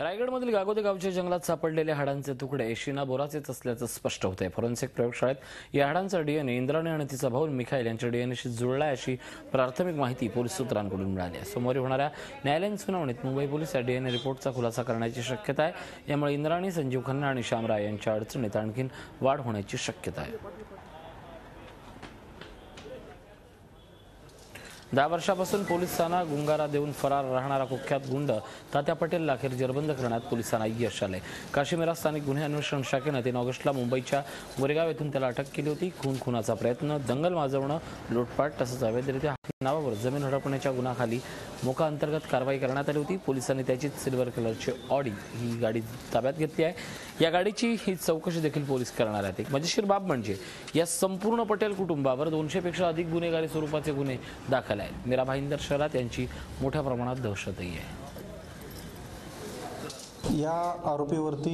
रायगडमधील गागोदे गावच्या जंगलात सापडलेल्या हाडांचे तुकडे शीना बोराचेच असल्याचं स्पष्ट होतंय। फॉरेन्सिक प्रयोगशाळेत या हाडांचा डीएनए इंद्राणी आणि तिचा भाऊ मिखाईल यांच्या डीएनएशी जुळलाय अशी प्राथमिक माहिती पोलीस सूत्रांकडून मिळाली आहे। सोमवारी होणाऱ्या न्यायालयीन सुनावणीत मुंबई पोलीस या डीएनए रिपोर्टचा खुलासा करण्याची शक्यता आहे। यामुळे इंद्राणी, संजीव खन्ना आणि श्यामराय यांच्या अडचणीत आणखी वाढ होण्याची शक्यता आहे। 10 वर्षापासून पोलिसांना गुंगारा देऊन फरार राहणारा कुख्यात गुंड तात्या पटेलला अखेर जेरबंद करण्यात पोलिसांना यश आले। काश्मीर स्थानिक गुन्हे अन्वेषण शाखेने 3 ऑगस्टला मुंबईच्या गोरेगाव येथून त्याला अटक केली होती। खुनाचा प्रयत्न, दंगल माजवणं, लूटपाट तसंच अवैधरित्या नावावर जमीन हडपण्याच्या गुन्ह्याखाली मोका अंतर्गत कारवाई करण्यात आली होती। पोलिसांनी त्याची सिल्वर कलरची ऑडी ही गाडी ताब्यात घेतली आहे। या गाडीची ही चौकशी देखील पोलीस करणार आहेत। एक मजेशीर बाब म्हणजे या संपूर्ण पटेल कुटुंबावर 200 पेक्षा अधिक गुन्हेगारी स्वरूपाचे गुन्हे दाखल आहेत। मीरा भाईंदर शहरात यांची मोठ्या प्रमाणात दहशतही आहे। या आरोपीवरती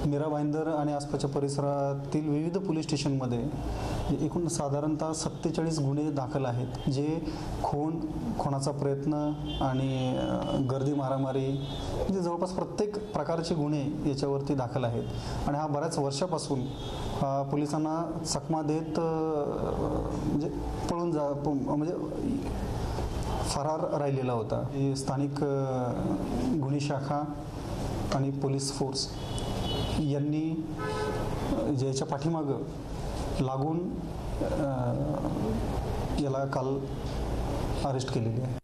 मीरा भाईंदर आणि आसपासच्या परिसरातील विविध पोलीस स्टेशनमध्ये एकूण साधारणतः 47 गुन्हे दाखल आहेत, जे खुनाचा प्रयत्न आणि गर्दी मारामारी म्हणजे जवळपास प्रत्येक प्रकारचे गुन्हे याच्यावरती दाखल आहेत। आणि हा बऱ्याच वर्षापासून पोलिसांना चकमा देत म्हणजे पळून म्हणजे फरार राहिलेला होता। स्थानिक गुन्हे शाखा आणि पोलीस फोर्स यांनी ज्याच्या पाठीमागं लागून याला काल अरेस्ट केलेली आहे।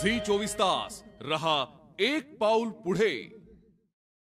झी 24 तास रहा एक पाऊल पुढे।